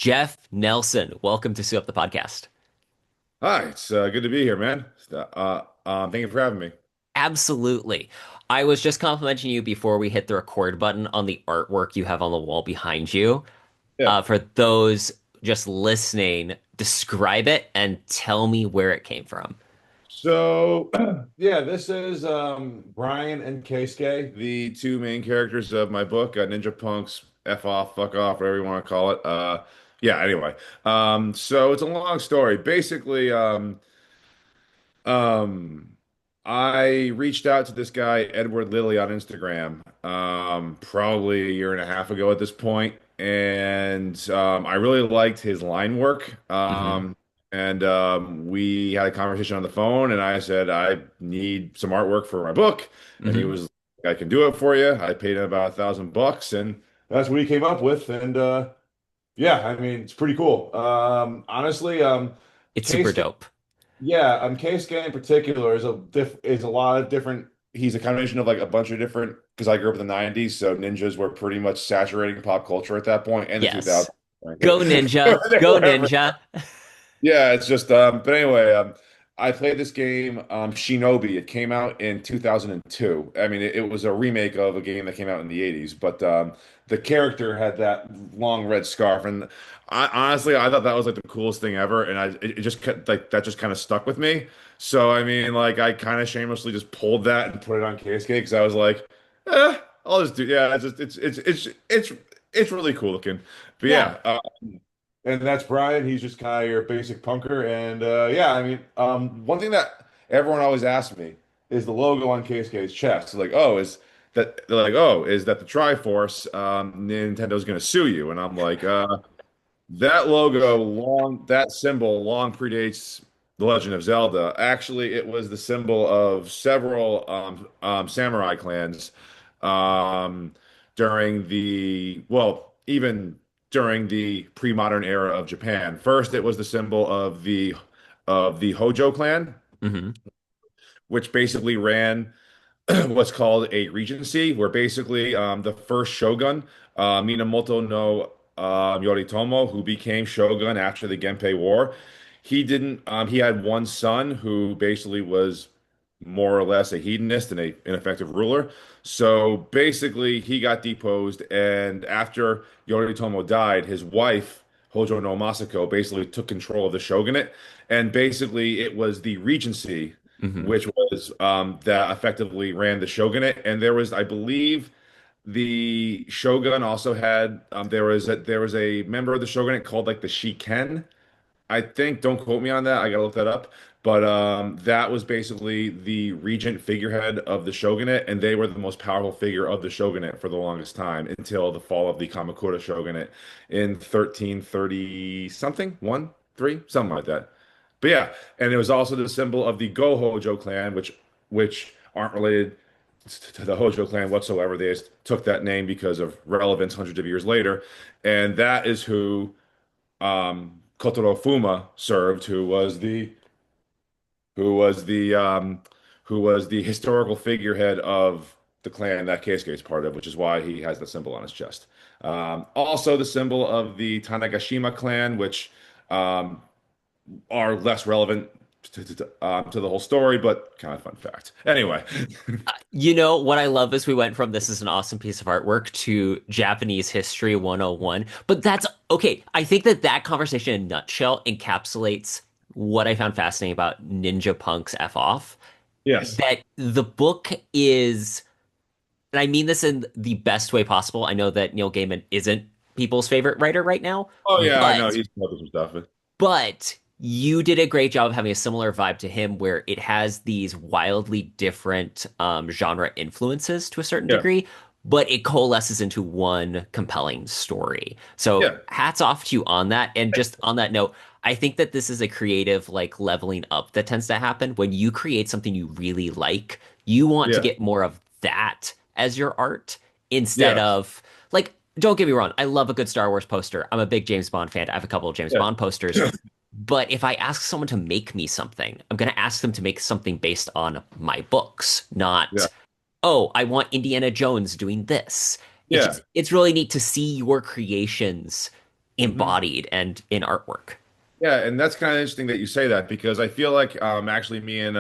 Jeff Nelson, welcome to Sue Up the Podcast. Hi, it's good to be here, man. Thank you for having me. Absolutely. I was just complimenting you before we hit the record button on the artwork you have on the wall behind you. Yeah. For those just listening, describe it and tell me where it came from. So, yeah, this is Brian and Keisuke, the two main characters of my book, Ninja Punks, F off, fuck off, whatever you want to call it. Yeah, anyway. So it's a long story. Basically, Um, I reached out to this guy, Edward Lilly, on Instagram, probably a year and a half ago at this point, and I really liked his line work. Hmm. And we had a conversation on the phone, and I said I need some artwork for my book, and he Hmm. was like, "I can do it for you." I paid him about $1,000, and that's what he came up with. And yeah, I mean, it's pretty cool. Honestly, It's super Case dope. yeah, Keisuke in particular is a lot of different. He's a combination of like a bunch of different because I grew up in the '90s, so ninjas were pretty much saturating pop culture at that point, and the Yes. 2000s, frankly. Go Ninja. They Go were everywhere. Ninja. Yeah, it's just but anyway, I played this game, Shinobi. It came out in 2002. I mean, it was a remake of a game that came out in the '80s, but the character had that long red scarf, and I thought that was like the coolest thing ever, and it just like that just kind of stuck with me. So I mean, like I kind of shamelessly just pulled that and put it on KSK because I was like, I'll just do. Yeah, it's really cool looking. But Yeah. yeah. And that's Brian. He's just kind of your basic punker. And yeah, I mean, one thing that everyone always asks me is the logo on KSK's chest. Like, oh, is that they're like, oh, is that the Triforce? Nintendo's going to sue you. And I'm like, that logo that symbol long predates The Legend of Zelda. Actually, it was the symbol of several samurai clans um, during even during the pre-modern era of Japan. First, it was the symbol of the Hojo clan, Hmm. which basically ran what's called a regency, where basically the first shogun, Minamoto no Yoritomo, who became shogun after the Genpei War, he didn't. He had one son who basically was more or less a hedonist and a ineffective ruler. So basically, he got deposed, and after Yoritomo died, his wife Hojo no Masako basically took control of the shogunate, and basically it was the regency Hmm. which was that effectively ran the shogunate. And there was, I believe, the shogun also had there was a member of the shogunate called like the Shiken. I think, don't quote me on that. I gotta look that up. But that was basically the regent figurehead of the shogunate, and they were the most powerful figure of the shogunate for the longest time until the fall of the Kamakura shogunate in 1330 something, one, three, something like that. But yeah, and it was also the symbol of the Go Hojo clan, which aren't related to the Hojo clan whatsoever. They just took that name because of relevance hundreds of years later, and that is who Kotaro Fuma served, who was the who was the historical figurehead of the clan that Keisuke is part of, which is why he has the symbol on his chest. Also, the symbol of the Tanagashima clan, which um, are less relevant to the whole story, but kind of fun fact. Anyway, You know what I love is we went from this is an awesome piece of artwork to Japanese history 101. But that's okay. I think that that conversation in a nutshell encapsulates what I found fascinating about Ninja Punk's F off. yes. That the book is, and I mean this in the best way possible. I know that Neil Gaiman isn't people's favorite writer right now, Oh yeah, I know but he's come up with some stuff. But but you did a great job of having a similar vibe to him where it has these wildly different genre influences to a certain yeah, degree, but it coalesces into one compelling story. So yeah, hats off to you on that. And just on that note, I think that this is a creative like leveling up that tends to happen when you create something you really like. You want to yeah, get more of that as your art instead yeah, of like don't get me wrong, I love a good Star Wars poster. I'm a big James Bond fan. I have a couple of James yeah, Bond posters. But if I ask someone to make me something, I'm going to ask them to make something based on my books, yeah, not, oh, I want Indiana Jones doing this. yeah. It's really neat to see your creations Hmm. embodied and in artwork. Yeah, and that's kind of interesting that you say that because I feel like actually me and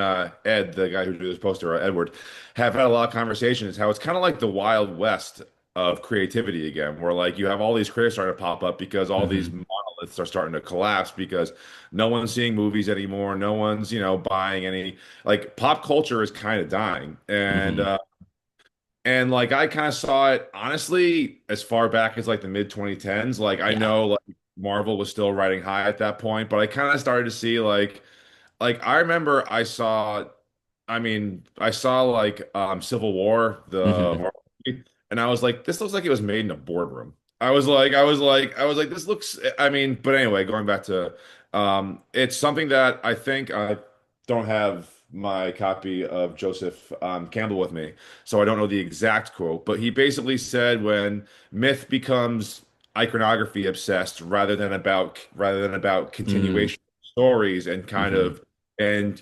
Ed, the guy who drew this poster, Edward, have had a lot of conversations how it's kind of like the Wild West of creativity again, where like you have all these creators starting to pop up because all these Hmm. monoliths are starting to collapse because no one's seeing movies anymore, no one's, buying any like pop culture is kind of dying. Hmm. And like I kind of saw it honestly as far back as like the mid 2010s. Like I Yeah. know like Marvel was still riding high at that point, but I kind of started to see like I remember I saw like Civil War, the Hmm. Marvel movie, and I was like, this looks like it was made in a boardroom. I was like, this looks, but anyway, going back to it's something that I think I don't have my copy of Joseph Campbell with me, so I don't know the exact quote, but he basically said when myth becomes iconography obsessed rather than about Hmm. continuation stories and kind Hmm. of when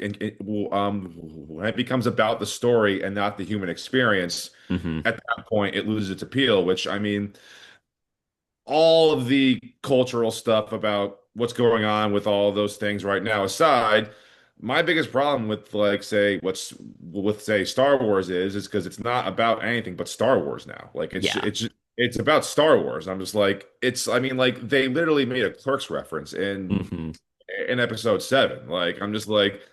it becomes about the story and not the human experience, Hmm. at that point it loses its appeal, which I mean all of the cultural stuff about what's going on with all of those things right now aside, my biggest problem with like say what's with say Star Wars is because it's not about anything but Star Wars now. Like Yeah. it's about Star Wars. I'm just like it's I mean like they literally made a Clerks reference Hmm. in episode 7. Like I'm just like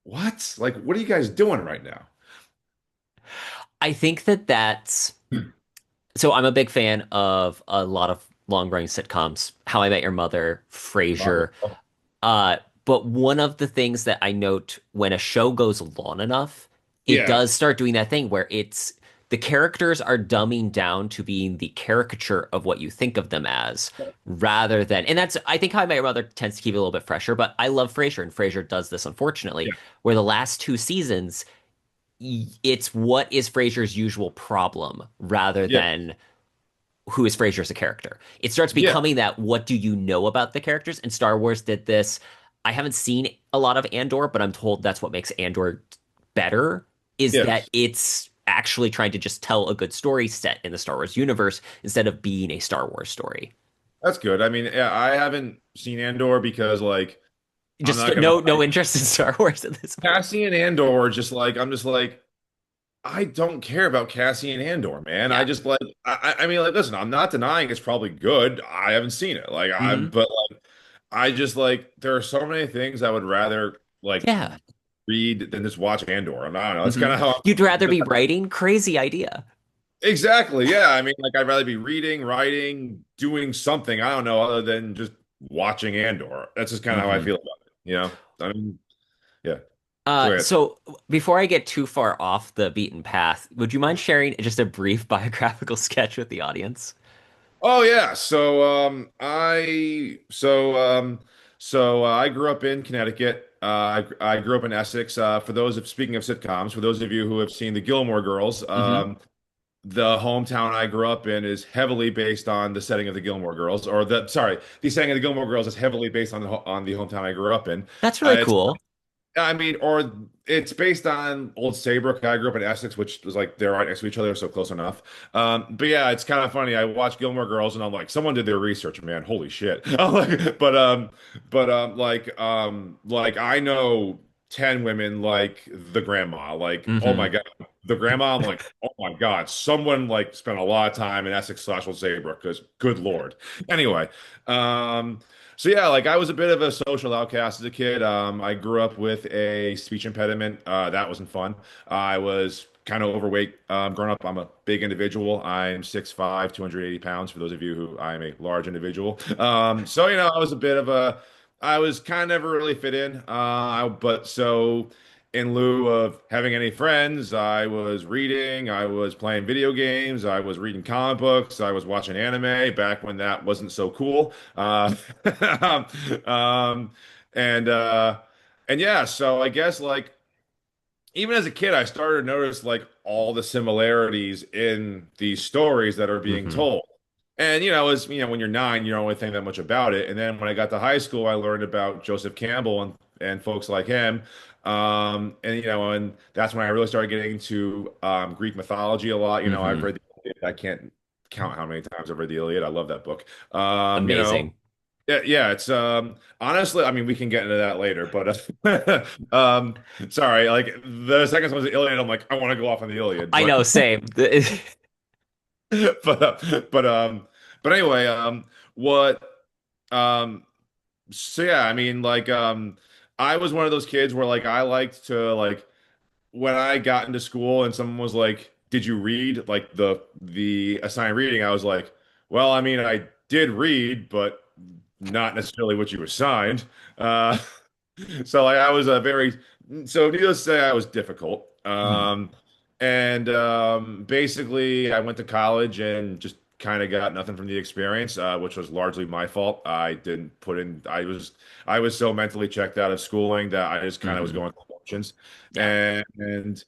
what? Like what are you guys doing right now? I think that that's so I'm a big fan of a lot of long-running sitcoms, How I Met Your Mother, Frasier. Uh, but one of the things that I note when a show goes long enough, it Yeah. does start doing that thing where it's the characters are dumbing down to being the caricature of what you think of them as, rather than, and that's, I think How I Met Your Mother tends to keep it a little bit fresher, but I love Frasier, and Frasier does this, unfortunately, Yeah. where the last two seasons, it's what is Frasier's usual problem rather Yeah. than who is Frasier as a character. It starts Yeah. becoming that what do you know about the characters? And Star Wars did this. I haven't seen a lot of Andor, but I'm told that's what makes Andor better is that Yes. it's actually trying to just tell a good story set in the Star Wars universe instead of being a Star Wars story. That's good. I mean, yeah, I haven't seen Andor because like I'm Just not gonna no lie. interest in Star Wars at this point. Cassian Andor just like I'm just like I don't care about Cassian Andor, man. I Yeah. just like I mean like listen, I'm not denying it's probably good. I haven't seen it. Like I'm Hmm. but like I just like there are so many things I would rather like Yeah. read than just watch Andor. I don't know. That's Hmm. kind of how You'd rather I'm be writing? Crazy idea. exactly. Yeah. I mean like I'd rather be reading, writing, doing something, I don't know, other than just watching Andor. That's just kind of how I Hmm. feel about it. I mean, yeah. So yeah. So before I get too far off the beaten path, would you mind sharing just a brief biographical sketch with the audience? Oh yeah. So I grew up in Connecticut. I grew up in Essex. Speaking of sitcoms, for those of you who have seen the Gilmore Girls, Hmm. the hometown I grew up in is heavily based on the setting of the Gilmore Girls, or the setting of the Gilmore Girls is heavily based on the hometown I grew up in. That's really It's cool. I mean, or it's based on Old Saybrook. I grew up in Essex, which was like they're right next to each other, so close enough. But yeah, it's kind of funny. I watch Gilmore Girls, and I'm like, someone did their research, man. Holy shit! I'm like, like I know 10 women like the grandma. Like, oh my Hmm. God, the grandma. I'm like, oh my God, someone like spent a lot of time in Essex / Old Saybrook because, good Lord. Anyway, um. So yeah, like I was a bit of a social outcast as a kid. I grew up with a speech impediment. That wasn't fun. I was kind of overweight. Growing up, I'm a big individual. I'm 6'5", 280 pounds. For those of you who I am a large individual. So I was a bit of a. I was kind of never really fit in. But so in lieu of having any friends, I was reading, I was playing video games, I was reading comic books, I was watching anime back when that wasn't so cool. Um, and uh, and yeah, so I guess like even as a kid, I started to notice like all the similarities in these stories that are being Hmm. told. And as when you're 9, you don't really think that much about it. And then when I got to high school, I learned about Joseph Campbell and folks like him. And that's when I really started getting into Greek mythology a lot. I've Hmm. read I can't count how many times I've read the Iliad. I love that book. Amazing. Yeah, yeah, it's honestly, I mean, we can get into that later, but sorry, like the second one was the Iliad. I'm like, I want to go off on the Iliad, I but know, same. but but anyway, what um so yeah, I mean, like I was one of those kids where like I liked to like when I got into school and someone was like, "Did you read?" Like the assigned reading, I was like, "Well, I mean, I did read, but not necessarily what you assigned." Uh, so like I was a very so needless to say, I was difficult. Mhm. And basically, I went to college and just kind of got nothing from the experience, which was largely my fault. I didn't put in. I was so mentally checked out of schooling that I just kind of was Mhm. going through motions. Yeah. And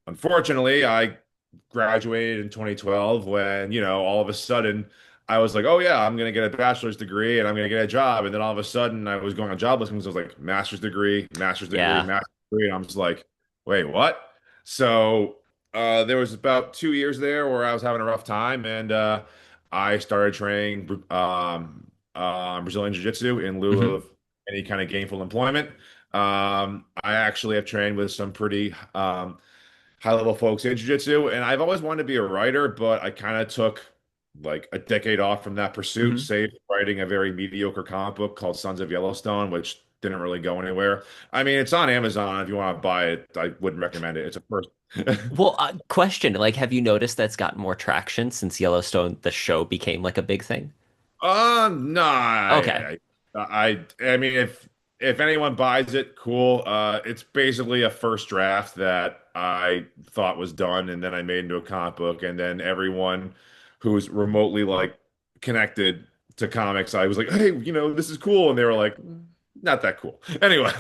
unfortunately, I graduated in 2012 when, all of a sudden I was like, oh yeah, I'm going to get a bachelor's degree and I'm going to get a job. And then all of a sudden I was going on job listings. I was like, master's degree, Yeah. master's degree. And I'm just like, wait, what? So there was about 2 years there where I was having a rough time and I started training Brazilian Jiu-Jitsu in lieu Hmm. of any kind of gainful employment. I actually have trained with some pretty high level folks in jiu-jitsu, and I've always wanted to be a writer, but I kind of took like a decade off from that pursuit, Hmm. saved writing a very mediocre comic book called Sons of Yellowstone, which didn't really go anywhere. I mean, it's on Amazon. If you want to buy it, I wouldn't recommend it. It's a first. Well, question, like, have you noticed that's gotten more traction since Yellowstone, the show, became like a big thing? No, Okay. I mean, if anyone buys it, cool. It's basically a first draft that I thought was done, and then I made into a comic book, and then everyone who's remotely like connected to comics, I was like, hey, this is cool, and they were like, not that cool. Anyway,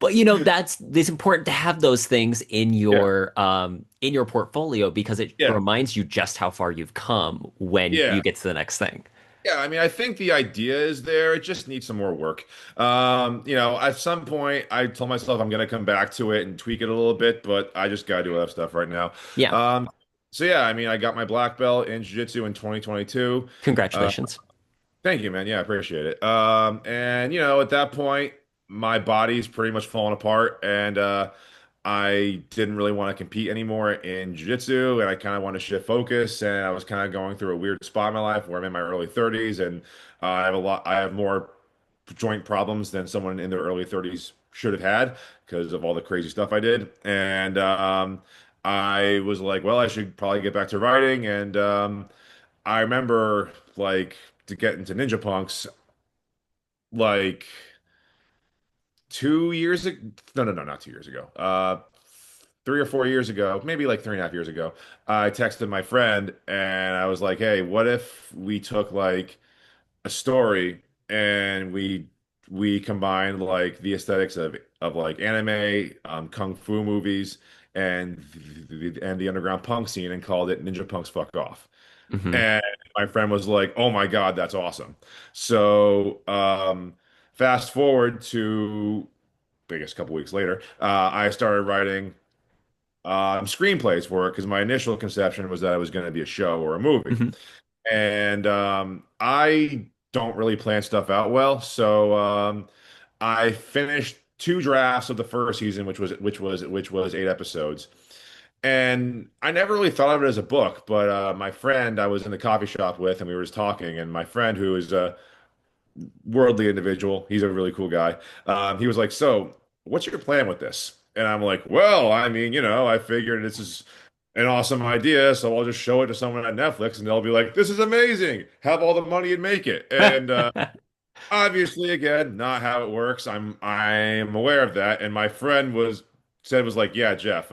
But that's it's important to have those things yeah, in your portfolio because it yeah, reminds you just how far you've come when yeah. you get to the next thing. Yeah, I mean, I think the idea is there. It just needs some more work. At some point, I told myself I'm going to come back to it and tweak it a little bit, but I just got to do other stuff right now. Yeah. Um, so yeah, I mean, I got my black belt in jiu-jitsu in 2022. Uh, Congratulations. Thank you, man. Yeah, I appreciate it. And at that point, my body's pretty much fallen apart, and I didn't really want to compete anymore in jiu-jitsu, and I kind of want to shift focus. And I was kind of going through a weird spot in my life where I'm in my early 30s, and I have more joint problems than someone in their early 30s should have had because of all the crazy stuff I did. And I was like, well, I should probably get back to writing, and I remember like to get into Ninja Punks like 2 years ago. No, no, no, not 2 years ago. 3 or 4 years ago, maybe like 3.5 years ago, I texted my friend and I was like, hey, what if we took like a story and we combined like the aesthetics of like anime, kung fu movies, and the underground punk scene and called it Ninja Punks Fuck Off. Hmm. And my friend was like, "Oh my God, that's awesome." So, fast forward to, I guess, a couple weeks later, I started writing screenplays for it because my initial conception was that it was going to be a show or a movie. Hmm. And I don't really plan stuff out well, so I finished two drafts of the first season, which was 8 episodes. And I never really thought of it as a book, but my friend I was in the coffee shop with, and we were just talking, and my friend, who is a worldly individual, he's a really cool guy. He was like, "So, what's your plan with this?" And I'm like, "Well, I mean, I figured this is an awesome idea, so I'll just show it to someone at Netflix, and they'll be like, 'This is amazing. Have all the money and make it.'" And obviously, again, not how it works. I'm aware of that, and my friend was like, "Yeah, Jeff,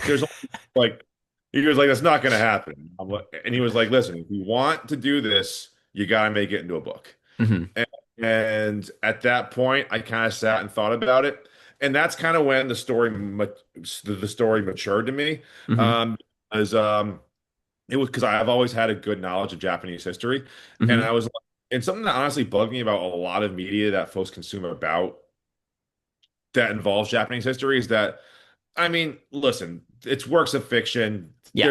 there's like he was like that's not going to happen." And he was like, "Listen, if you want to do this, you got to make it into a book." Hmm. And at that point, I kind of sat and thought about it, and that's kind of when the story matured to me. Hmm. Um, as It was because I've always had a good knowledge of Japanese history, and Hmm. I was and something that honestly bugged me about a lot of media that folks consume about that involves Japanese history is that, I mean, listen, it's works of fiction. Yeah.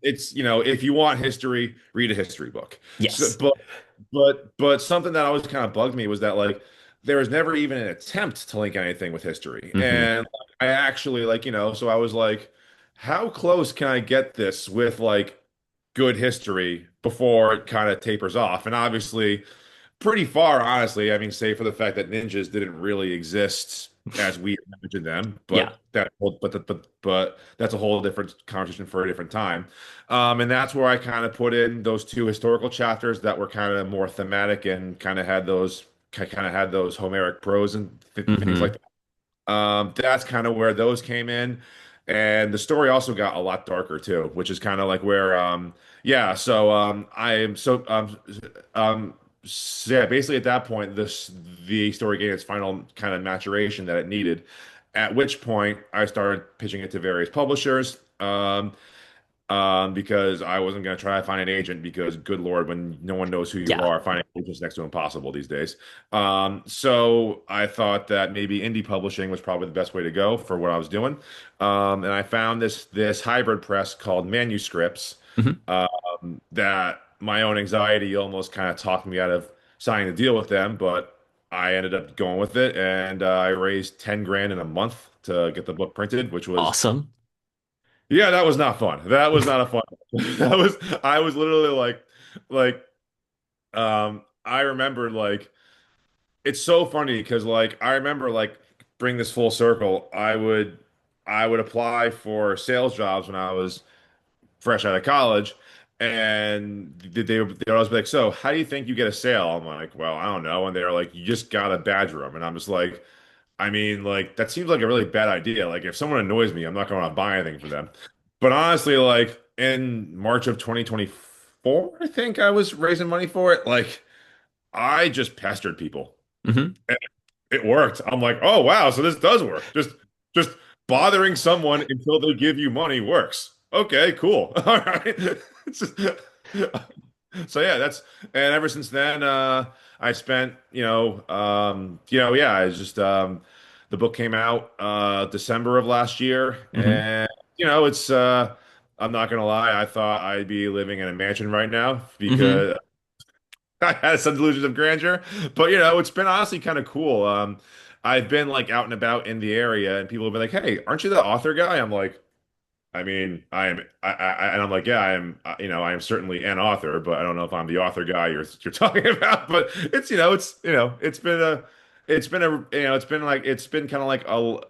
it's, if you want history, read a history book. So, Yes. but something that always kind of bugged me was that like there was never even an attempt to link anything with history. Hmm. And I actually like, so I was like, how close can I get this with like good history before it kind of tapers off? And obviously pretty far, honestly. I mean, save for the fact that ninjas didn't really exist as we imagined them, Yeah. but that's a whole different conversation for a different time. And that's where I kind of put in those two historical chapters that were kind of more thematic and kind of had those Homeric prose and things like Hmm. that. That's kind of where those came in. And the story also got a lot darker too, which is kind of like where yeah, so I am yeah, basically at that point the story gained its final kind of maturation that it needed. At which point I started pitching it to various publishers. Because I wasn't going to try to find an agent because, good Lord, when no one knows who you Yeah. are, finding agents next to impossible these days. So I thought that maybe indie publishing was probably the best way to go for what I was doing. And I found this hybrid press called Manuscripts, Hmm. that my own anxiety almost kind of talked me out of signing a deal with them, but I ended up going with it, and I raised 10 grand in a month to get the book printed, which was Awesome. yeah, that was not fun. That was not a fun. I was literally like I remember like it's so funny because like I remember like bring this full circle. I would apply for sales jobs when I was fresh out of college, and they would always be like, "So, how do you think you get a sale?" I'm like, "Well, I don't know." And they're like, "You just gotta badger them," and I'm just like, I mean, like that seems like a really bad idea. Like if someone annoys me, I'm not going to buy anything for them. But honestly, like in March of 2024, I think I was raising money for it. Like I just pestered people. Hmm. And it worked. I'm like, oh wow, so this does work. Just bothering someone until they give you money works. Okay, cool. All right. It's just- so yeah, and ever since then, I spent, yeah, I just the book came out December of last year, Hmm. and it's I'm not gonna lie, I thought I'd be living in a mansion right now Hmm. because I had some delusions of grandeur, but it's been honestly kind of cool. I've been like out and about in the area, and people have been like, "Hey, aren't you the author guy?" I'm like, I mean, and I'm like, yeah, I am. I am certainly an author, but I don't know if I'm the author guy you're talking about. But it's been kind of like a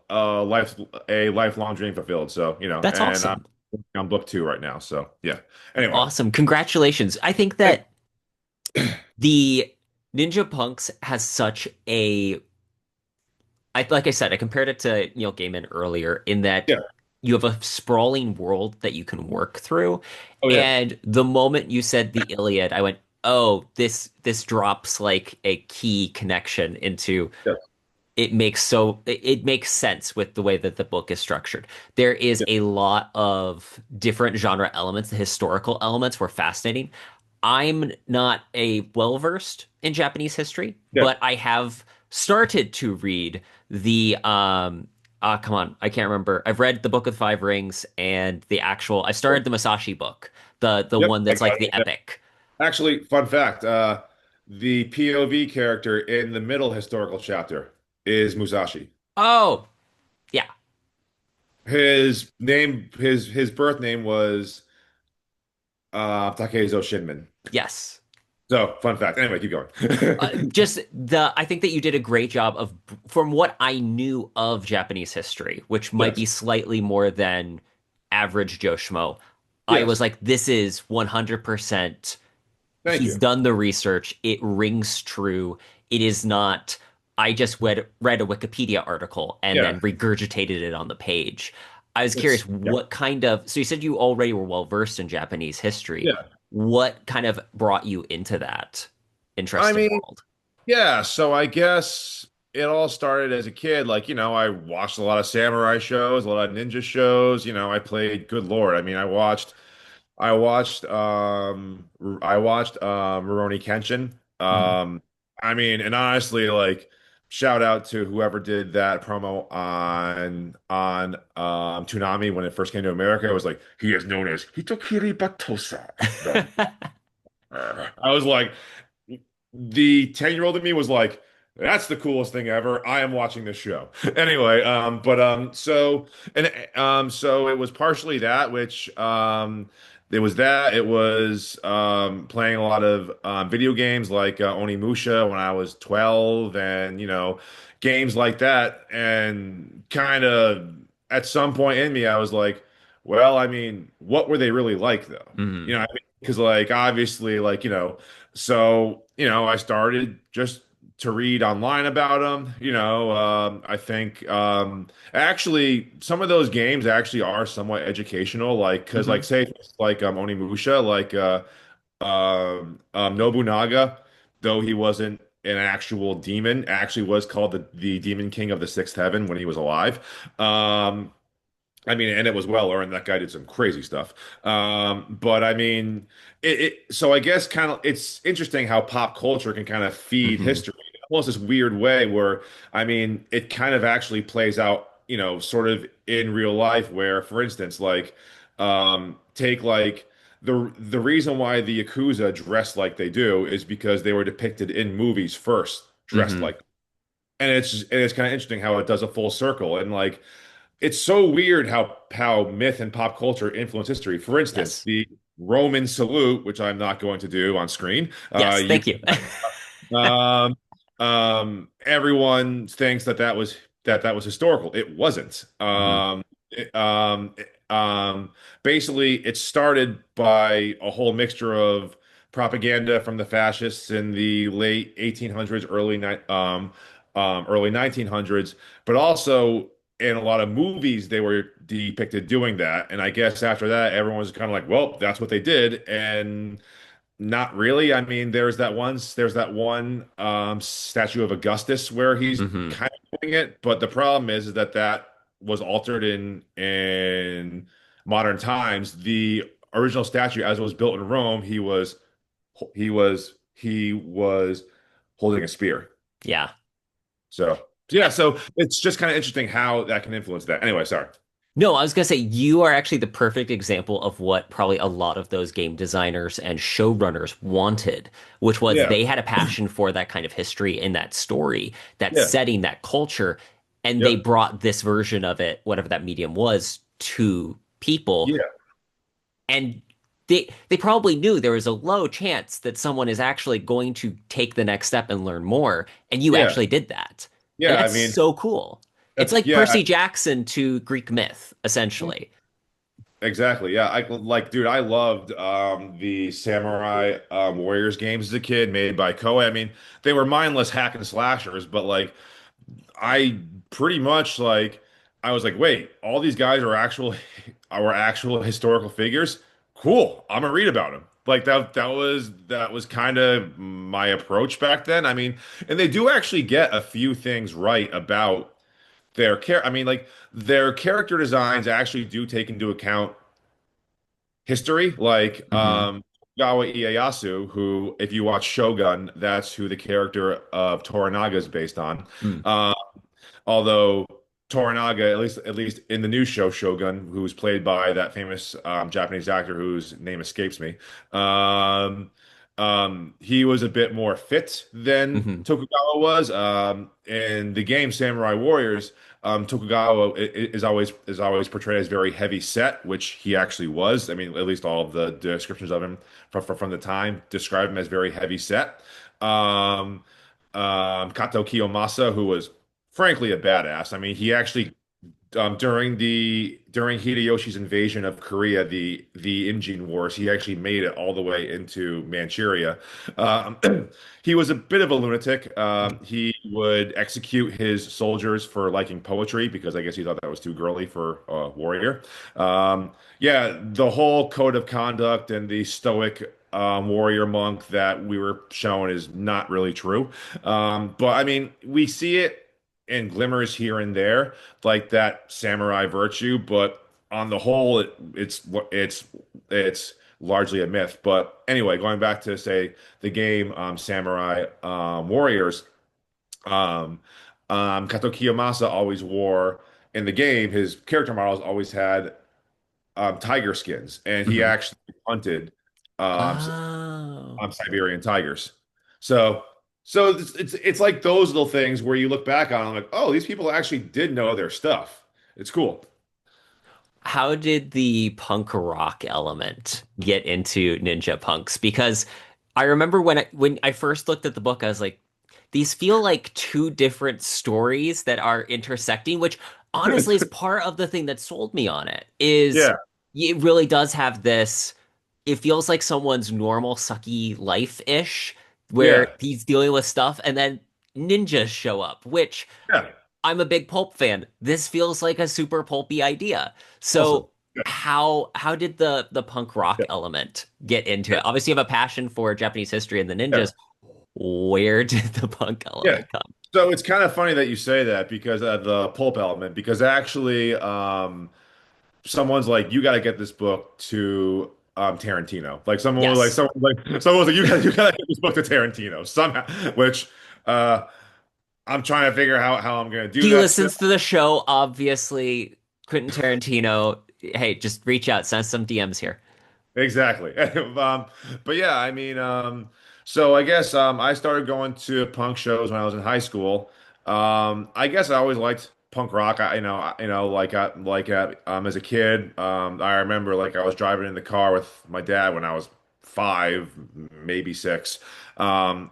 lifelong dream fulfilled. So That's and I'm awesome. on book two right now. So yeah. Anyway, Awesome. Congratulations. I think thank that the Ninja Punks has such a like I said, I compared it to Neil Gaiman earlier in that yeah. you have a sprawling world that you can work through. Oh yeah. And the moment you said the Iliad, I went, "Oh, this drops like a key connection into Yeah. it makes sense with the way that the book is structured. There is Yeah. a lot of different genre elements. The historical elements were fascinating. I'm not a well-versed in Japanese history, Yeah. but I have started to read the come on, I can't remember. I've read the Book of the Five Rings and the actual I started the Masashi book, the Yep. one I that's got like it. the Yeah. epic. Actually, fun fact, the POV character in the middle historical chapter is Musashi. Oh, yeah. His birth name was Takezo Shinman. Yes. So, fun fact. Anyway, keep going. Just I think that you did a great job of, from what I knew of Japanese history, which might Yes. be slightly more than average Joe Schmo. I was Yes. like, this is 100%. Thank He's you. done the research. It rings true. It is not, I just read a Wikipedia article and Yeah. then regurgitated it on the page. I was curious, Yeah. what kind of, so you said you already were well versed in Japanese history. Yeah. What kind of brought you into that I interesting mean, world? yeah, so I guess it all started as a kid. Like, I watched a lot of samurai shows, a lot of ninja shows. I played, good Lord. I mean, I watched Rurouni Kenshin. Mhm. I mean, and honestly, like shout out to whoever did that promo on Toonami when it first came to America. It was like he is known as Hitokiri Batosa. I was like, the 10-year-old in me was like, that's the coolest thing ever. I am watching this show. Anyway, so it was partially that, which it was that. It was playing a lot of video games like Onimusha when I was 12 and games like that. And kind of at some point in me, I was like, well, I mean, what were they really like though? Mhm. I mean, because like obviously so, I started just to read online about them. I think actually some of those games actually are somewhat educational, like because like Mhm. say like Onimusha, like Nobunaga, though he wasn't an actual demon, actually was called the Demon King of the Sixth Heaven when he was alive. Um, I mean, and it was well earned. That guy did some crazy stuff. But I mean, so I guess kind of it's interesting how pop culture can kind of feed Mhm. history in almost this weird way where, I mean, it kind of actually plays out, sort of in real life where, for instance, like, take like the reason why the Yakuza dress like they do is because they were depicted in movies first, dressed Mhm. like, and it's kind of interesting how it does a full circle and like it's so weird how myth and pop culture influence history. For instance, Yes. the Roman salute, which I'm not going to do on screen. Yes. You Thank you. everyone thinks that was historical. It wasn't. Mhm. Basically, it started by a whole mixture of propaganda from the fascists in the late 1800s, early 1900s, but also in a lot of movies they were depicted doing that. And I guess after that, everyone was kind of like, well, that's what they did, and not really. I mean, there's that one statue of Augustus where he's Mhm. kind of doing it, but the problem is that was altered in modern times. The original statue, as it was built in Rome, he was holding a spear. Yeah. So yeah, so it's just kind of interesting how that can influence that. Anyway, sorry. No, I was gonna say you are actually the perfect example of what probably a lot of those game designers and showrunners wanted, which was Yeah, they had a passion for that kind of history and that story, that yeah, setting, that culture, and they yep, brought this version of it, whatever that medium was, to people. yeah. And they probably knew there was a low chance that someone is actually going to take the next step and learn more, and you Yeah, actually did that. And yeah. I that's mean, so cool. It's that's like yeah, Percy Jackson to Greek myth, essentially. exactly. Yeah, I like, dude. I loved the Samurai Warriors games as a kid, made by Koei. I mean, they were mindless hack and slashers, but like, I pretty much like, I was like, wait, all these guys are actual, are actual historical figures. Cool. I'm gonna read about them. Like that was kind of my approach back then. I mean, and they do actually get a few things right about I mean, like their character designs actually do take into account history. Like Hmm. Tokugawa Ieyasu, who, if you watch Shogun, that's who the character of Toranaga is based on. Mm. Uh, Although Toranaga, at least in the new show Shogun, who's played by that famous Japanese actor whose name escapes me, um, he was a bit more fit than Hmm. Tokugawa was. In the game Samurai Warriors, Tokugawa is always portrayed as very heavy set, which he actually was. I mean, at least all of the descriptions of him from the time describe him as very heavy set. Um, Kato Kiyomasa, who was frankly a badass. I mean, he actually during Hideyoshi's invasion of Korea, the Imjin Wars, he actually made it all the way into Manchuria. Um, he was a bit of a lunatic. He would execute his soldiers for liking poetry because I guess he thought that was too girly for a warrior. Yeah, the whole code of conduct and the stoic warrior monk that we were shown is not really true. But I mean, we see it in glimmers here and there like that samurai virtue, but on the whole, it's largely a myth. But anyway, going back to say the game Samurai Warriors, Um, Kato Kiyomasa always wore in the game, his character models always had tiger skins, and he Hmm. actually hunted um, Oh. Siberian tigers. So, so it's like those little things where you look back on, like, oh, these people actually did know their stuff. It's cool. How did the punk rock element get into ninja punks? Because I remember when I first looked at the book, I was like, these feel like two different stories that are intersecting, which honestly is part of the thing that sold me on it, is Yeah, it really does have this, it feels like someone's normal sucky life-ish, where yeah, he's dealing with stuff and then ninjas show up, which yeah. I'm a big pulp fan. This feels like a super pulpy idea. Awesome. So how did the punk rock Yeah, element get into yeah, it? Obviously, you have a passion for Japanese history and the yeah, ninjas. Where did the punk yeah. element come? So it's kind of funny that you say that because the pulp element, because actually, someone's like, you got to get this book to Tarantino. Yes. Someone was like, you got to get this book to Tarantino somehow. Which uh, I'm trying to figure out how I'm going to do He that still. listens to the show, obviously. Quentin Tarantino. Hey, just reach out, send some DMs here. Exactly. But yeah, I mean, so I guess I started going to punk shows when I was in high school. I guess I always liked punk rock. As a kid, I remember like I was driving in the car with my dad when I was 5, maybe 6, and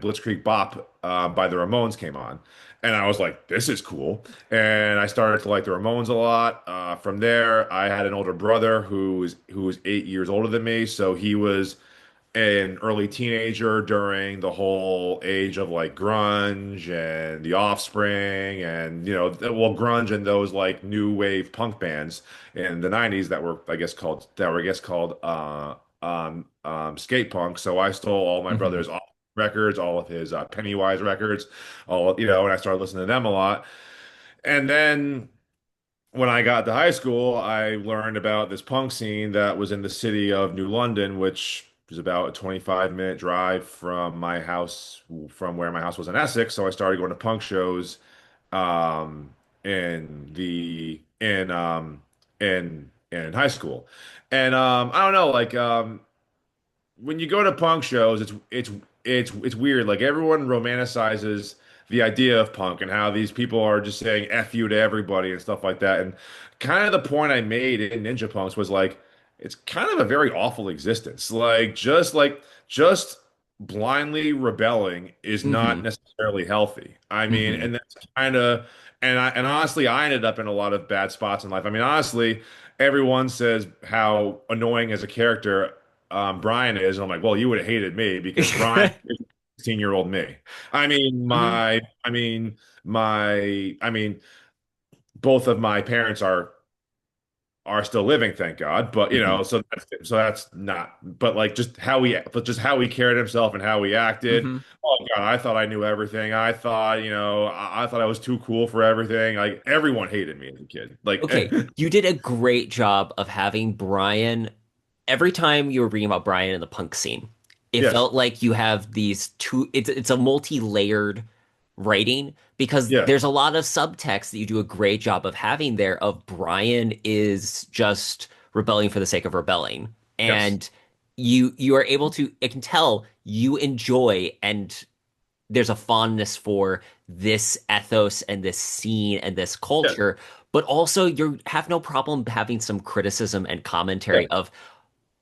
Blitzkrieg Bop by the Ramones came on. And I was like, this is cool. And I started to like the Ramones a lot. From there, I had an older brother who was 8 years older than me, so he was an early teenager during the whole age of like grunge and The Offspring, and grunge and those like new wave punk bands in the 90s that were skate punk. So I stole all my Hmm. brother's records, all of his Pennywise records, and I started listening to them a lot. And then when I got to high school, I learned about this punk scene that was in the city of New London, which was about a 25-minute drive from my house, from where my house was in Essex. So I started going to punk shows um, in high school. And I don't know, like when you go to punk shows, it's weird. Like everyone romanticizes the idea of punk and how these people are just saying F you to everybody and stuff like that. And kind of the point I made in Ninja Punks was like, it's kind of a very awful existence. Like just blindly rebelling is not Hmm. necessarily healthy. I mean, Hmm. and that's kind of and honestly, I ended up in a lot of bad spots in life. I mean, honestly, everyone says how annoying as a character Brian is. And I'm like, well, you would have hated me because Brian is 16-year-old me. I mean, Hmm. both of my parents are still living, thank God. But Hmm. so that's not. But just how he carried himself and how he acted. Hmm. Oh God, I thought I knew everything. I thought I was too cool for everything. Like everyone hated me as a kid. Like, Okay, you did a great job of having Brian. Every time you were reading about Brian in the punk scene, it yes, felt like you have these two, it's a multi-layered writing because yeah, there's a lot of subtext that you do a great job of having there of Brian is just rebelling for the sake of rebelling. yes, And you are able to, I can tell you enjoy and there's a fondness for this ethos and this scene and this yeah, culture, but also you have no problem having some criticism and yeah, commentary of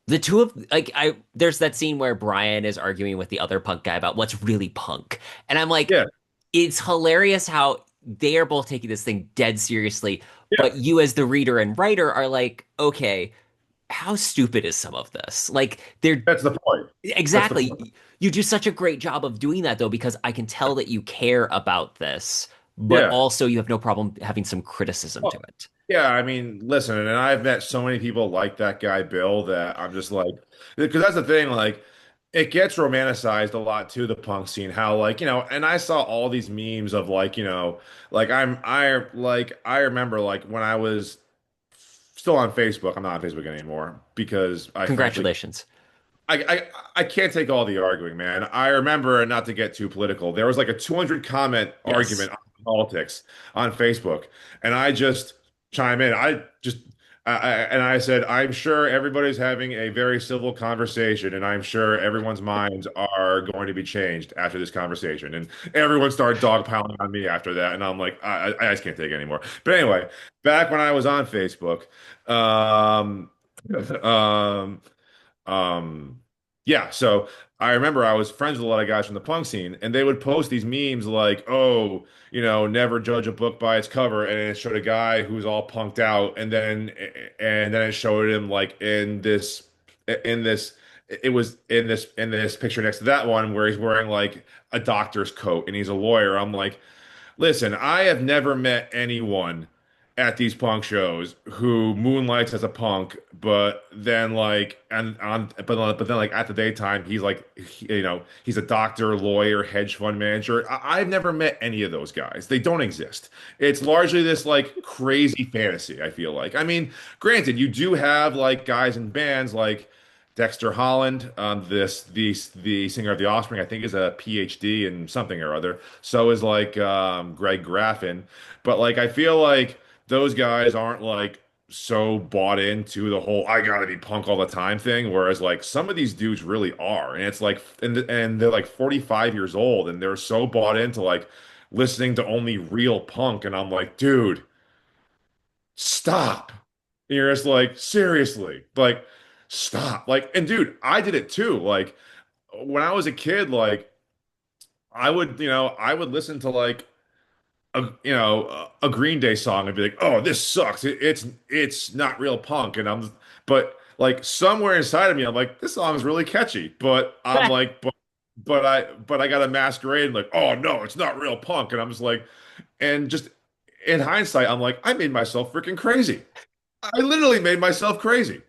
the two of like I there's that scene where Brian is arguing with the other punk guy about what's really punk. And I'm like, yeah, it's hilarious how they are both taking this thing dead seriously, yeah. but you as the reader and writer are like, okay, how stupid is some of this? Like they're That's the point. That's the point. exactly. You do such a great job of doing that though, because I can tell that you care about this, but Yeah. also you have no problem having some criticism to Oh, it. yeah, I mean, listen, and I've met so many people like that guy Bill that I'm just like, because that's the thing, like, it gets romanticized a lot too, the punk scene. How like, and I saw all these memes of like, I remember like when I was still on Facebook. I'm not on Facebook anymore because I frankly Congratulations. I can't take all the arguing, man. I remember, not to get too political, there was like a 200 comment Yes. argument on politics on Facebook, and I just chime in. And I said, I'm sure everybody's having a very civil conversation, and I'm sure everyone's minds are going to be changed after this conversation. And everyone started dogpiling on me after that, and I'm like, I just can't take it anymore. But anyway, back when I was on Facebook, um, um, um, yeah, so I remember I was friends with a lot of guys from the punk scene, and they would post these memes like, "Oh, never judge a book by its cover," and it showed a guy who's all punked out, and then it showed him like in this it was in this picture next to that one where he's wearing like a doctor's coat and he's a lawyer. I'm like, listen, I have never met anyone at these punk shows who moonlights as a punk, but then like but then like at the daytime he's like he's a doctor, lawyer, hedge fund manager. I've never met any of those guys. They don't exist. It's largely this like crazy fantasy, I feel like. I mean, granted, you do have like guys in bands like Dexter Holland, the singer of The Offspring, I think is a PhD in something or other. So is like Greg Graffin, but like I feel like those guys aren't like so bought into the whole "I gotta be punk all the time" thing. Whereas like some of these dudes really are, and it's like and they're like 45 years old, and they're so bought into like listening to only real punk, and I'm like, dude, stop. And you're just like, seriously, like stop. Like, and dude, I did it too. Like when I was a kid, like I would listen to like a Green Day song and be like, "Oh, this sucks. It's not real punk." And but like somewhere inside of me, I'm like, "This song is really catchy." But I'm like, but I got a masquerade and like, "Oh no, it's not real punk." And I'm just like, and just in hindsight, I'm like, I made myself freaking crazy. I literally made myself crazy.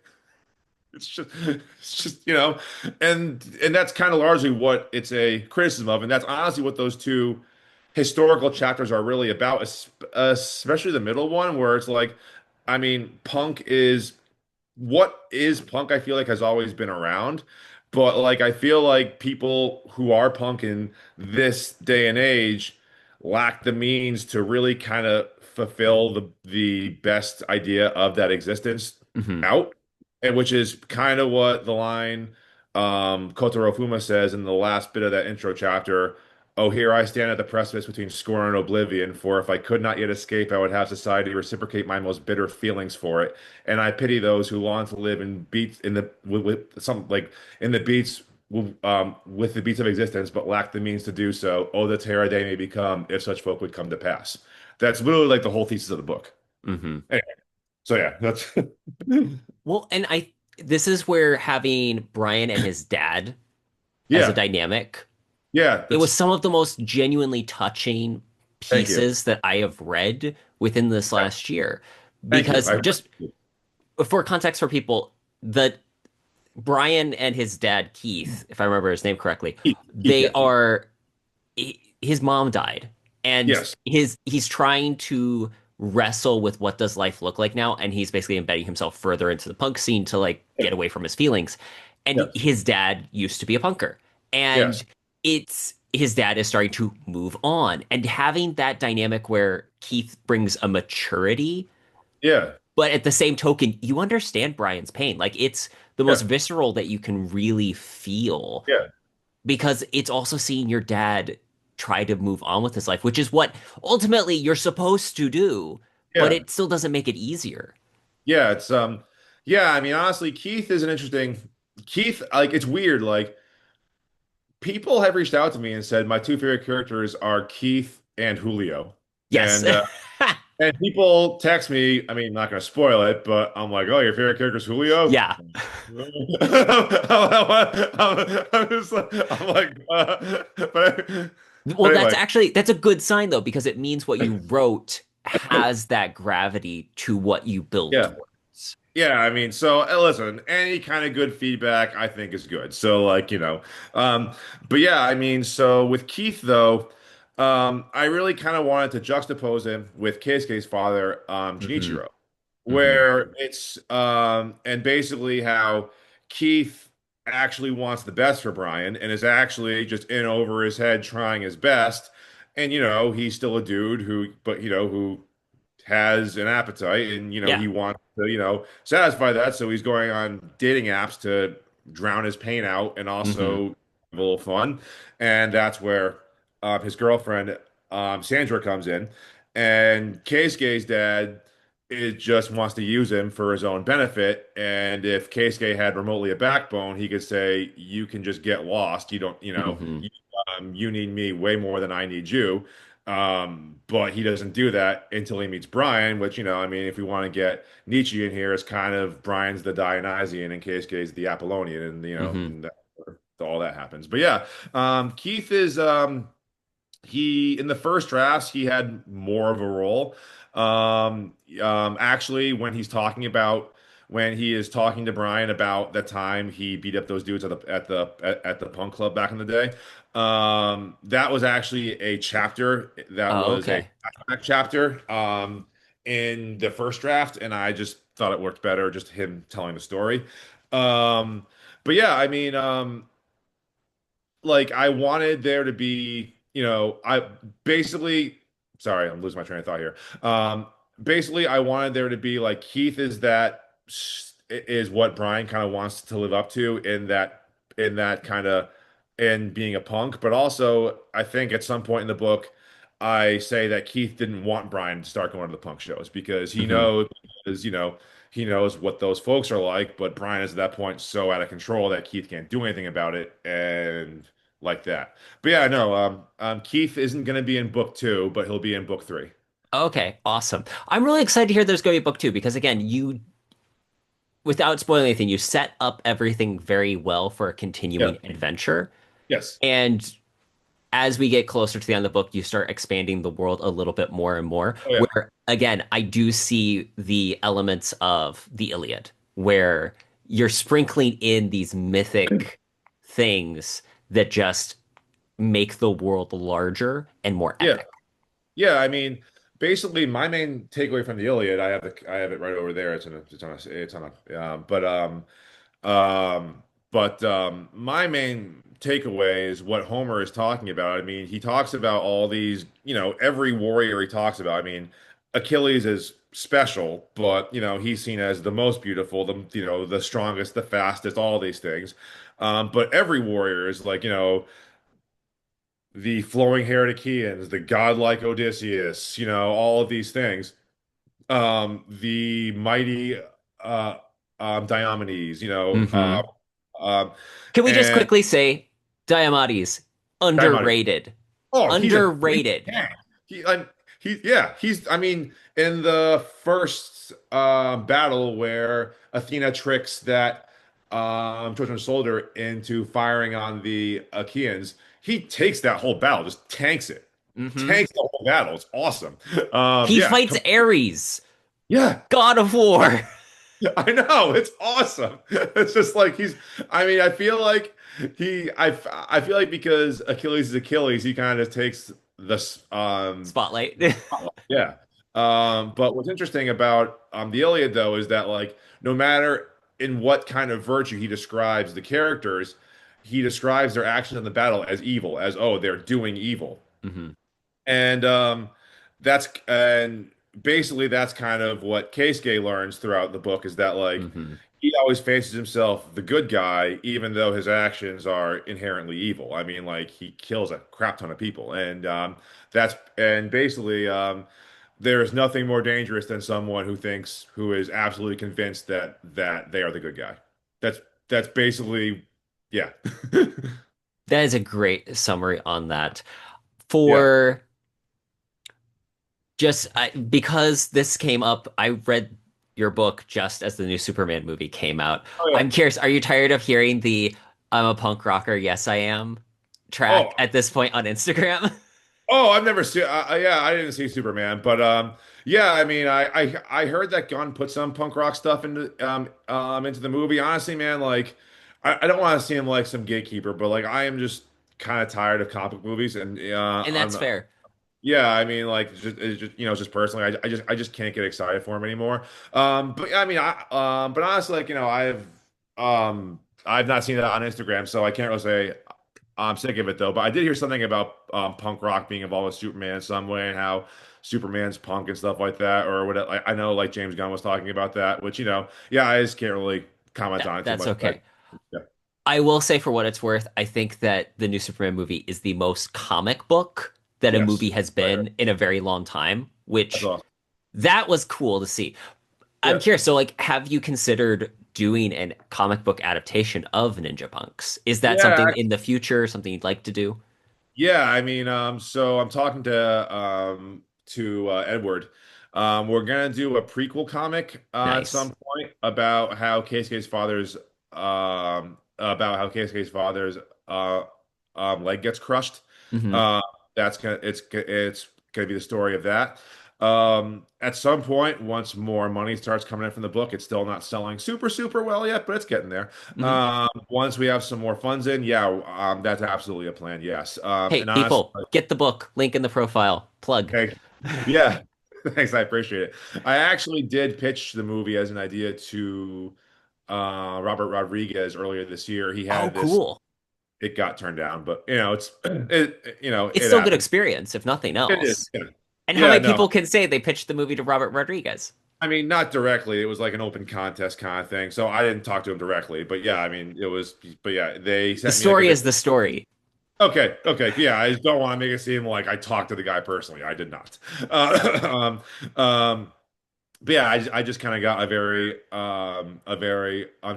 It's just and that's kind of largely what it's a criticism of, and that's honestly what those two historical chapters are really about, especially the middle one, where it's like, I mean, punk is what is punk, I feel like has always been around. But like I feel like people who are punk in this day and age lack the means to really kind of fulfill the best idea of that existence Hmm. out. And which is kind of what the line Kotaro Fuma says in the last bit of that intro chapter. Oh, here I stand at the precipice between scorn and oblivion, for if I could not yet escape, I would have society reciprocate my most bitter feelings for it. And I pity those who long to live in beats in the with some like in the beats with the beats of existence, but lack the means to do so. Oh, the terror they may become if such folk would come to pass. That's literally like the whole thesis of the book. Hmm. Anyway, so yeah, that's Well, and this is where having Brian and his dad as a yeah, dynamic, yeah. it was That's some of the most genuinely touching thank you, pieces that I have read within this yeah, last year. thank you. Because just for context for people, the Brian and his dad Keith, if I remember his name correctly, they Yeah, are his mom died, and yes, he's trying to wrestle with what does life look like now, and he's basically embedding himself further into the punk scene to like yes, get away from his feelings. And yes, his dad used to be a punker, and yes, it's his dad is starting to move on, and having that dynamic where Keith brings a maturity, yeah, but at the same token, you understand Brian's pain. Like it's the most yeah, visceral that you can really feel yeah, because it's also seeing your dad try to move on with his life, which is what ultimately you're supposed to do, but yeah, it still doesn't make it easier. yeah. Yeah. I mean, honestly, Keith is an interesting. Keith, like, it's weird. Like, people have reached out to me and said my two favorite characters are Keith and Julio, Yes. and and people text me. I mean, not going to spoil it, but I'm like, oh, your favorite character is Julio. Yeah. I'm like, Well, but anyway, that's a good sign though, because it means what you wrote has that gravity to what you build yeah. towards. Yeah, I mean, so listen, any kind of good feedback I think is good. So like, um, but yeah, I mean, so with Keith though, I really kind of wanted to juxtapose him with Keisuke's father, Hmm. Junichiro, Hmm. where it's and basically how Keith. actually wants the best for Brian and is actually just in over his head trying his best. And he's still a dude who has an appetite and Yeah. he wants to satisfy that, so he's going on dating apps to drown his pain out and Hmm. also have a little fun. And that's where his girlfriend Sandra comes in, and Keisuke's dad just wants to use him for his own benefit. And if Keisuke had remotely a backbone, he could say, you can just get lost, you don't, Hmm. you need me way more than I need you. But he doesn't do that until he meets Brian, which, I mean, if we want to get Nietzsche in here, it's kind of Brian's the Dionysian and Keisuke's the Apollonian, and Hmm. and all that happens. But yeah, Keith is he in the first drafts he had more of a role. Actually, when he is talking to Brian about the time he beat up those dudes at the punk club back in the day, that was actually a chapter that Oh, was a okay. flashback chapter in the first draft, and I just thought it worked better just him telling the story. Um, but yeah, I mean, like I wanted there to be, I basically, sorry, I'm losing my train of thought here. Basically, I wanted there to be like Keith is what Brian kind of wants to live up to in that kind of in being a punk, but also I think at some point in the book, I say that Keith didn't want Brian to start going to the punk shows because Hmm. he knows what those folks are like, but Brian is at that point so out of control that Keith can't do anything about it, and like that. But yeah, no, Keith isn't going to be in book two, but he'll be in book three. Okay, awesome. I'm really excited to hear there's going to be a book two because again, without spoiling anything, you set up everything very well for a Yeah. continuing adventure. Yes. And as we get closer to the end of the book, you start expanding the world a little bit more and more. Oh yeah. Where, again, I do see the elements of the Iliad, where you're sprinkling in these mythic things that just make the world larger and more Yeah. epic. Yeah. I mean, basically, my main takeaway from the Iliad, I have it right over there. Um, my main takeaway is what Homer is talking about. I mean, he talks about all these, every warrior he talks about. I mean, Achilles is special, but he's seen as the most beautiful, the strongest, the fastest, all these things. But every warrior is like, the flowing-haired Achaeans, the godlike Odysseus, all of these things. The mighty uh Diomedes, Hmm. um, Can we just and quickly say, Diomedes, Diomedes. underrated. Oh, he's a great Underrated. cat. I mean, in the first battle where Athena tricks that Trojan soldier into firing on the Achaeans, he takes that whole battle, just tanks it. Hmm. Tanks the whole battle. It's awesome. He Yeah, fights Ares, yeah. God of War. I know, it's awesome. It's just like I mean, I feel like I feel like because Achilles is Achilles, he kind of takes this Spotlight. yeah. But what's interesting about the Iliad though is that like no matter in what kind of virtue he describes the characters, he describes their actions in the battle as evil, as oh, they're doing evil. Hmm. And basically that's kind of what Keisuke learns throughout the book is that like Hmm. he always fancies himself the good guy, even though his actions are inherently evil. I mean, like he kills a crap ton of people, and basically there is nothing more dangerous than someone who is absolutely convinced that they are the good guy. That's that's basically yeah. That is a great summary on that. Yeah. For because this came up, I read your book just as the new Superman movie came out. Oh yeah. I'm curious, are you tired of hearing the I'm a punk rocker, yes I am Oh, track at this point on Instagram? Oh, I've never seen. Yeah, I didn't see Superman, but yeah. I mean, I heard that Gunn put some punk rock stuff into the movie. Honestly, man, like I don't want to seem like some gatekeeper, but like I am just kind of tired of comic movies, and And that's fair. yeah. I mean, like it's just just personally, I just can't get excited for him anymore. But I mean, but honestly, like I've I've not seen that on Instagram, so I can't really say I'm sick of it though. But I did hear something about punk rock being involved with Superman in some way and how Superman's punk and stuff like that, or what I know like James Gunn was talking about that, which yeah, I just can't really comment on it too That's much. But okay. yeah, I will say, for what it's worth, I think that the new Superman movie is the most comic book that a movie yes, has I agree. been in a very long time, That's which awesome. that was cool to see. I'm Yeah. curious, so like, have you considered doing a comic book adaptation of Ninja Punks? Is that Yeah, something in the future, something you'd like to do? yeah, I mean, so I'm talking to Edward. We're gonna do a prequel comic at Nice. some point about how Keisuke's father's uh leg gets crushed. Hmm. Uh, it's gonna be the story of that. At some point, once more money starts coming in from the book, it's still not selling super well yet, but it's getting there. Hmm. Once we have some more funds in, yeah, that's absolutely a plan. Yes. Hey, And honestly, people, get the book. Link in the profile. Plug. okay, yeah, thanks. I appreciate it. I actually did pitch the movie as an idea to Robert Rodriguez earlier this year. He Oh, had this. cool. It got turned down, but it's It's it still good happens. experience, if nothing It is. else. Yeah. And how Yeah. many No. people can say they pitched the movie to Robert Rodriguez? I mean, not directly. It was like an open contest kind of thing. So I didn't talk to him directly, but yeah, I mean, it was. But yeah, they The sent me like a story video. is the story. Okay, okay, yeah. I just don't want to make it seem like I talked to the guy personally. I did not. Um, but yeah, I just kind of got a very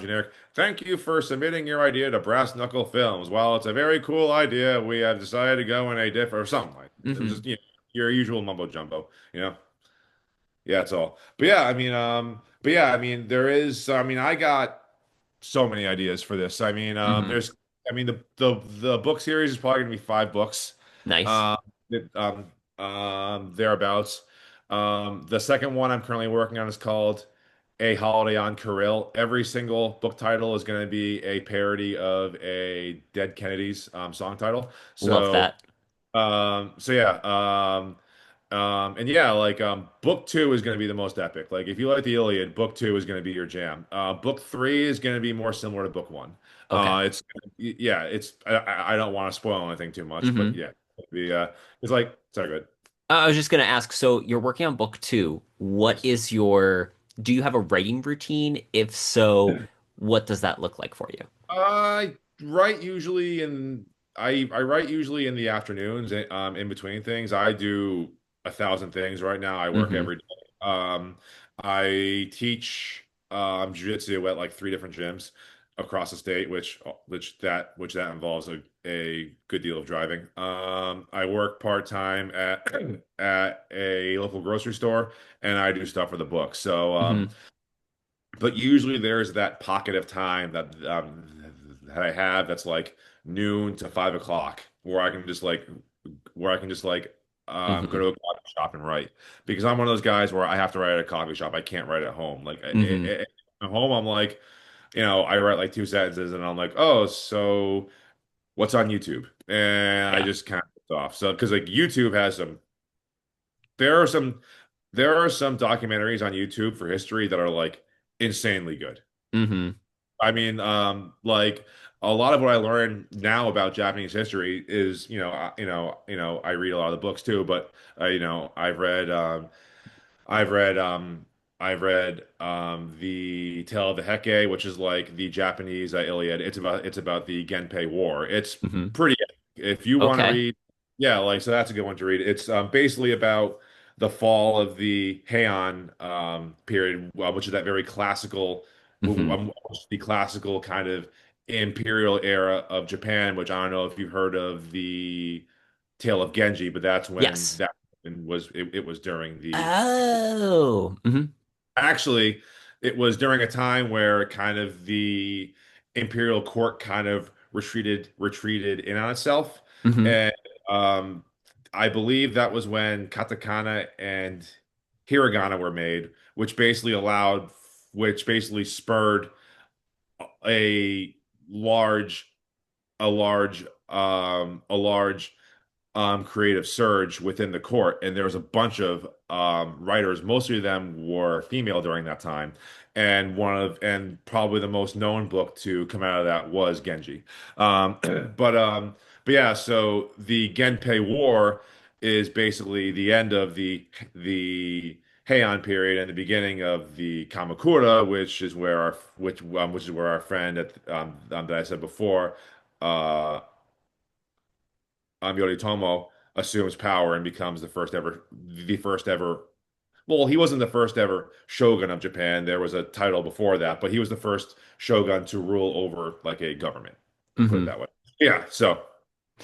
generic. Thank you for submitting your idea to Brass Knuckle Films. While it's a very cool idea, we have decided to go in a different or something like it was Hmm. just your usual mumbo jumbo, you know. Yeah, that's all. But yeah, I mean, there is. I mean, I got so many ideas for this. I mean, Hmm. there's. I mean, the book series is probably gonna be 5 books, Nice. um, thereabouts. The second one I'm currently working on is called A Holiday on Kirill. Every single book title is going to be a parody of a Dead Kennedys song title. Love So that. so yeah, and yeah, like book two is going to be the most epic. Like if you like the Iliad, book two is going to be your jam. Book three is going to be more similar to book one. Okay. It's yeah, it's I don't want to spoil anything too much, but Hmm. yeah, it's like sorry, good. I was just gonna ask, so you're working on book two. What Yes. is your, do you have a writing routine? If so, what does that look like for you? I write usually in I write usually in the afternoons, in between things. I do 1,000 things right now. I work Hmm. every day. I teach jiu-jitsu at like 3 different gyms across the state, which that involves a good deal of driving. I work part-time at at a local grocery store, and I do stuff for the book. So Hmm. but usually there's that pocket of time that I have that's like noon to 5 o'clock where I can just like go Hmm. to a coffee shop and write because I'm one of those guys where I have to write at a coffee shop. I can't write at home. Like Hmm. at home, I'm like, I write like 2 sentences and I'm like, oh, so what's on YouTube? And I Yeah. just kind of off. So because like YouTube has there are some there are some documentaries on YouTube for history that are like insanely good. Hmm. I mean, like a lot of what I learned now about Japanese history is, I read a lot of the books too, but I've read the Tale of the Heike, which is like the Japanese Iliad. It's about the Genpei War. It's Hmm. pretty epic. If you want to Okay. read, yeah, like so that's a good one to read. It's basically about the fall of the Heian period, which is that very classical, Hmm. the classical kind of imperial era of Japan. Which I don't know if you've heard of the Tale of Genji, but that's when Yes. that it was during the Oh. Hmm. actually, it was during a time where kind of the imperial court kind of retreated in on itself, Hmm. and I believe that was when katakana and hiragana were made, which basically spurred a large, a large creative surge within the court, and there was a bunch of writers. Most of them were female during that time, and probably the most known book to come out of that was Genji. Um, but um, but yeah, so the Genpei War is basically the end of the Heian period and the beginning of the Kamakura, which is where our friend that I said before. Uh, Yoritomo assumes power and becomes the first ever. Well, he wasn't the first ever shogun of Japan. There was a title before that, but he was the first shogun to rule over like a government. Put it Hmm. that way. Yeah. So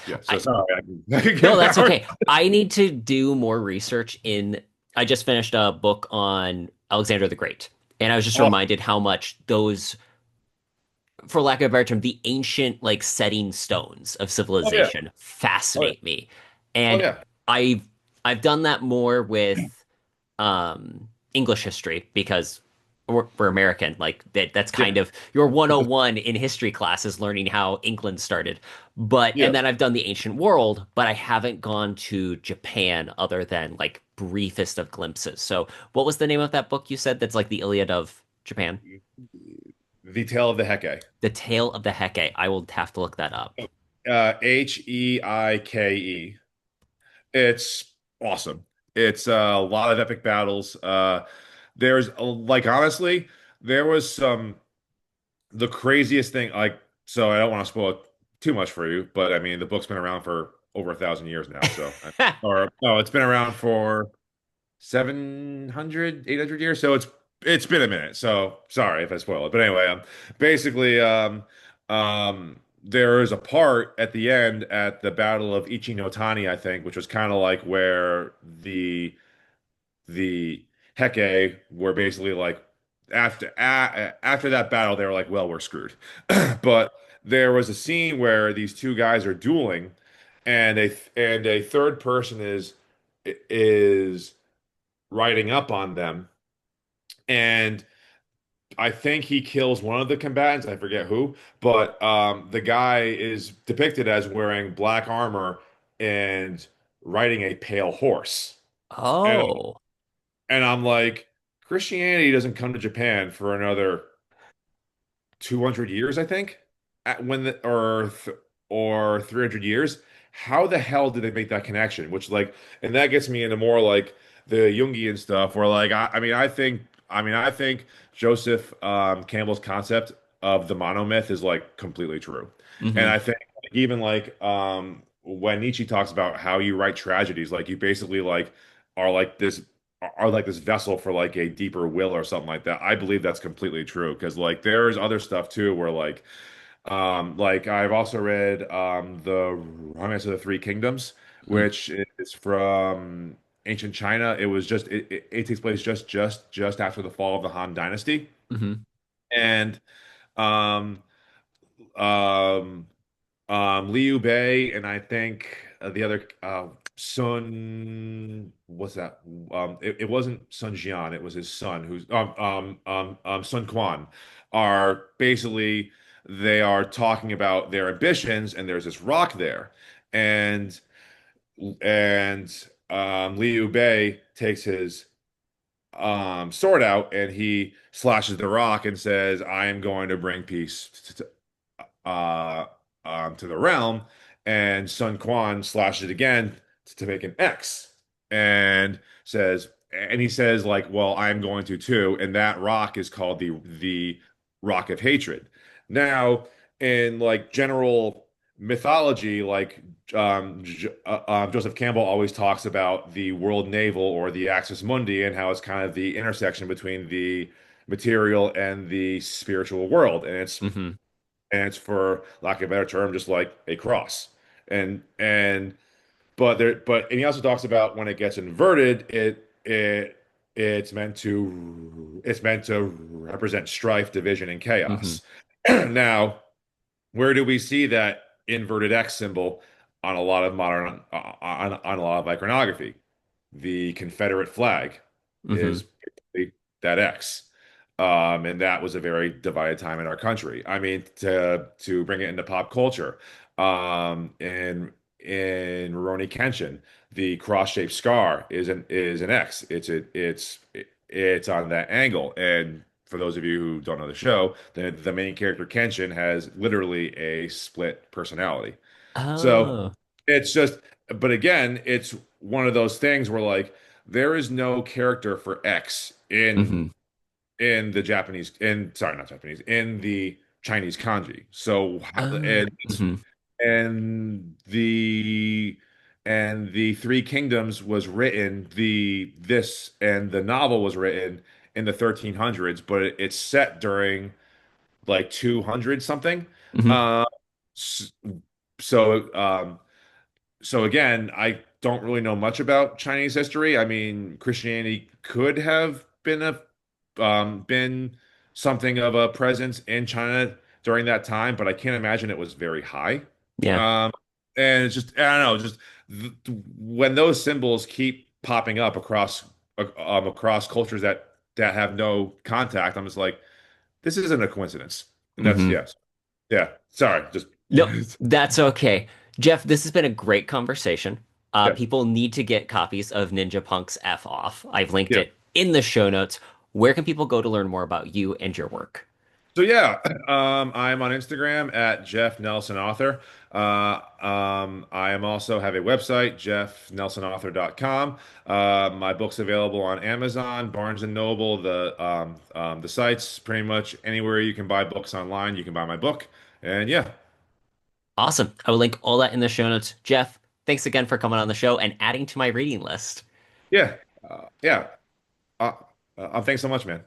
yeah. So I sorry, I can No, get that's power. okay. I need to do more research in. I just finished a book on Alexander the Great, and I was just Oh, reminded how much those, for lack of a better term, the ancient like setting stones of oh yeah. civilization Oh yeah. fascinate me. Oh And yeah. I've I've done that more with English history because we're American. Like that's Yeah. kind of your 101 in history class is learning how England started. But Yeah. and then I've done the ancient world, but I haven't gone to Japan other than like briefest of glimpses. So what was the name of that book you said that's like the Iliad of Japan? The Tale of the Heke. The Tale of the Heke. I will have to look that up. Heike. It's awesome. It's a lot of epic battles. Like honestly, there was some the craziest thing. So I don't want to spoil it too much for you, but I mean the book's been around for over 1,000 years now. Or no, it's been around for 700, 800 years. So it's been a minute. So sorry if I spoil it. But anyway, basically, there is a part at the end at the Battle of Ichinotani, I think, which was kind of like where the Heke were basically like after that battle, they were like, well, we're screwed. But there was a scene where these two guys are dueling, and a third person is riding up on them, and I think he kills one of the combatants. I forget who, but the guy is depicted as wearing black armor and riding a pale horse. And Oh. and I'm like, Christianity doesn't come to Japan for another 200 years, I think, at when the or 300 years. How the hell did they make that connection? And that gets me into more like the Jungian stuff, where like I think Joseph Campbell's concept of the monomyth is like completely true, and Hmm. I think even like when Nietzsche talks about how you write tragedies, like you basically like are like this are like this vessel for like a deeper will or something like that. I believe that's completely true because like there's other stuff too where like I've also read the Romance of the Three Kingdoms, which is from ancient China. It takes place just after the fall of the Han Dynasty, Hmm. and um um Liu Bei and I think the other Sun what's that? It wasn't Sun Jian, it was his son who's Sun Quan are basically they are talking about their ambitions and there's this rock there and Liu Bei takes his sword out and he slashes the rock and says, I am going to bring peace uh, to the realm, and Sun Quan slashes it again to make an X, and he says like, well, I'm going to too, and that rock is called the Rock of Hatred. Now, in like general mythology, like Joseph Campbell always talks about the world navel or the axis mundi and how it's kind of the intersection between the material and the spiritual world, Hmm. and it's for lack of a better term, just like a cross. And but he also talks about when it gets inverted, it's meant to represent strife, division, and Hmm. chaos. Now, where do we see that inverted X symbol on a lot of modern on a lot of iconography? The Confederate flag Hmm. is basically that X. And that was a very divided time in our country. I mean, to bring it into pop culture, in in Rurouni Kenshin, the cross-shaped scar is an X. It's on that angle. And for those of you who don't know the show, the main character Kenshin has literally a split personality. So Oh. it's just, but again, it's one of those things where like there is no character for X Hmm. in the Japanese, in sorry, not Japanese, in the Chinese kanji. So Oh. Hmm. and the and the Three Kingdoms was written, the novel was written in the 1300s, but it's set during like 200 something. Hmm. Uh, s- so so again, I don't really know much about Chinese history. I mean, Christianity could have been something of a presence in China during that time, but I can't imagine it was very high. Yeah. Um, and it's just, I don't know, just when those symbols keep popping up across cultures that have no contact, I'm just like, this isn't a coincidence. And that's Hmm. yes, yeah. Sorry, just No, that's okay. Jeff, this has been a great conversation. yeah, People need to get copies of Ninja Punk's F Off. I've linked yeah. it in the show notes. Where can people go to learn more about you and your work? So yeah, I'm on Instagram at Jeff Nelson Author. I am also have a website, jeffnelsonauthor.com. My book's available on Amazon, Barnes and Noble, the sites, pretty much anywhere you can buy books online, you can buy my book. And yeah, Awesome. I will link all that in the show notes. Jeff, thanks again for coming on the show and adding to my reading list. yeah, yeah. Uh, thanks so much, man.